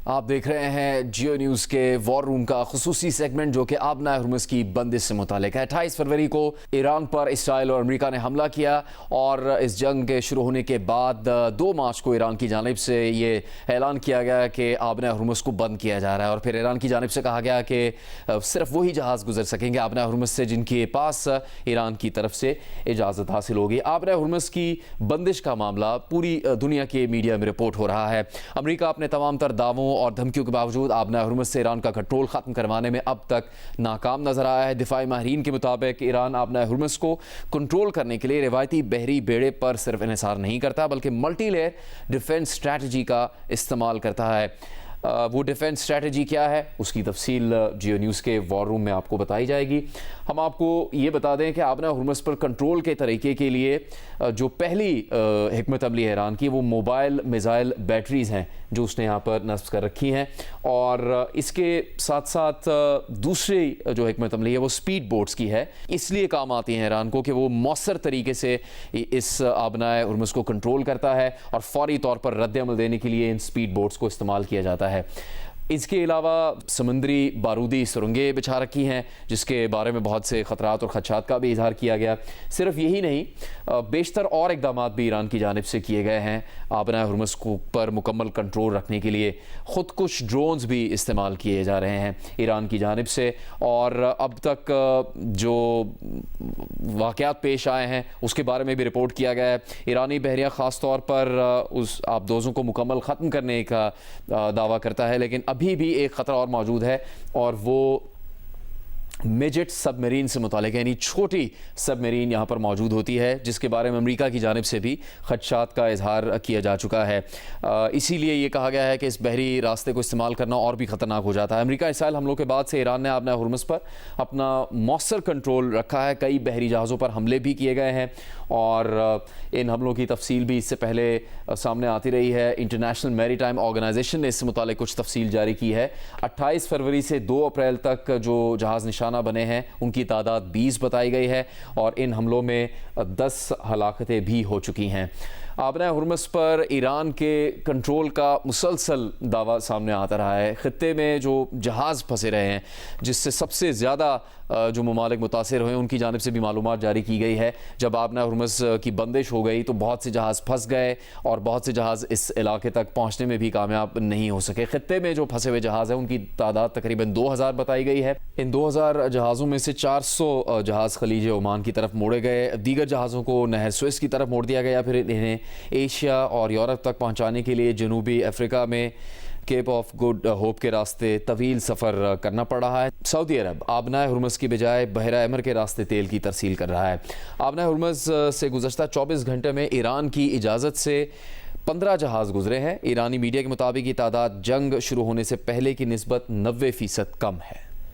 آپ دیکھ رہے ہیں جیو نیوز کے وار روم کا خصوصی سیگمنٹ جو کہ آبنہ ہرمز کی بندش سے متعلق ہے۔ 28 فروری کو ایران پر اسرائیل اور امریکہ نے حملہ کیا اور اس جنگ کے شروع ہونے کے بعد 2 مارچ کو ایران کی جانب سے یہ اعلان کیا گیا کہ آبنہ ہرمز کو بند کیا جا رہا ہے، اور پھر ایران کی جانب سے کہا گیا کہ صرف وہی جہاز گزر سکیں گے آبنہ ہرمز سے جن کے پاس ایران کی طرف سے اجازت حاصل ہوگی۔ آبنہ ہرمز کی بندش کا معاملہ پوری دنیا کے میڈیا میں رپورٹ ہو رہا ہے۔ امریکہ اپنے تمام تر دعووں اور دھمکیوں کے باوجود آبنہ ہرمز سے ایران کا کنٹرول ختم کروانے میں اب تک ناکام نظر آیا ہے۔ دفاعی ماہرین کے مطابق ایران آبنہ ہرمز کو کنٹرول کرنے کے لیے روایتی بحری بیڑے پر صرف انحصار نہیں کرتا بلکہ ملٹی لیئر ڈیفنس اسٹریٹجی کا استعمال کرتا ہے۔ وہ ڈیفنس اسٹریٹجی کیا ہے اس کی تفصیل جیو نیوز کے وار روم میں آپ کو بتائی جائے گی۔ ہم آپ کو یہ بتا دیں کہ آبنہ ہرمز پر کنٹرول کے طریقے کے لیے جو پہلی حکمت عملی ہے ایران کی وہ موبائل میزائل بیٹریز ہیں جو اس نے یہاں پر نصب کر رکھی ہیں، اور اس کے ساتھ ساتھ دوسری جو حکمت عملی ہے وہ سپیڈ بوٹس کی ہے۔ اس لیے کام آتی ہیں ایران کو کہ وہ مؤثر طریقے سے اس آبنہ ہرمز کو کنٹرول کرتا ہے اور فوری طور پر رد عمل دینے کے لیے ان سپیڈ بوٹس کو استعمال کیا جاتا ہے۔ اس کے علاوہ سمندری بارودی سرنگیں بچھا رکھی ہیں جس کے بارے میں بہت سے خطرات اور خدشات کا بھی اظہار کیا گیا۔ صرف یہی نہیں، بیشتر اور اقدامات بھی ایران کی جانب سے کیے گئے ہیں۔ آبنہ ہرمز پر مکمل کنٹرول رکھنے کے لیے خود کش ڈرونز بھی استعمال کیے جا رہے ہیں ایران کی جانب سے، اور اب تک جو واقعات پیش آئے ہیں اس کے بارے میں بھی رپورٹ کیا گیا ہے۔ ایرانی بحریہ خاص طور پر اس آبدوزوں کو مکمل ختم کرنے کا دعویٰ کرتا ہے، لیکن ابھی بھی ایک خطرہ اور موجود ہے، اور وہ میجٹ سب میرین سے متعلق ہے، یعنی چھوٹی سب میرین یہاں پر موجود ہوتی ہے جس کے بارے میں امریکہ کی جانب سے بھی خدشات کا اظہار کیا جا چکا ہے۔ اسی لیے یہ کہا گیا ہے کہ اس بحری راستے کو استعمال کرنا اور بھی خطرناک ہو جاتا ہے۔ امریکہ اسرائیل حملوں کے بعد سے ایران نے آبنہ ہرمز پر اپنا مؤثر کنٹرول رکھا ہے۔ کئی بحری جہازوں پر حملے بھی کیے گئے ہیں، اور ان حملوں کی تفصیل بھی اس سے پہلے سامنے آتی رہی ہے۔ انٹرنیشنل میری ٹائم آرگنائزیشن نے اس سے متعلق کچھ تفصیل جاری کی ہے۔ 28 فروری سے 2 اپریل تک جو جہاز نشانہ بنے ہیں ان کی تعداد 20 بتائی گئی ہے، اور ان حملوں میں 10 ہلاکتیں بھی ہو چکی ہیں۔ آبنہ ہرمز پر ایران کے کنٹرول کا مسلسل دعویٰ سامنے آتا رہا ہے۔ خطے میں جو جہاز پھنسے رہے ہیں جس سے سب سے زیادہ جو ممالک متاثر ہوئے ان کی جانب سے بھی معلومات جاری کی گئی ہے۔ جب آبنہ ہرمز کی بندش ہو گئی تو بہت سے جہاز پھنس گئے اور بہت سے جہاز اس علاقے تک پہنچنے میں بھی کامیاب نہیں ہو سکے۔ خطے میں جو پھنسے ہوئے جہاز ہیں ان کی تعداد تقریباً 2000 بتائی گئی ہے۔ ان 2000 جہازوں میں سے 400 جہاز خلیج عمان کی طرف موڑے گئے، دیگر جہازوں کو نہر سوئس کی طرف موڑ دیا گیا، پھر انہیں ایشیا اور یورپ تک پہنچانے کے لیے جنوبی افریقہ میں کیپ آف گڈ ہوپ کے راستے طویل سفر کرنا پڑ رہا ہے۔ سعودی عرب آبنہ ہرمز کی بجائے بحیرہ احمر کے راستے تیل کی ترسیل کر رہا ہے۔ آبنہ ہرمز سے گزشتہ 24 گھنٹے میں ایران کی اجازت سے 15 جہاز گزرے ہیں۔ ایرانی میڈیا کے مطابق یہ تعداد جنگ شروع ہونے سے پہلے کی نسبت 90% کم ہے۔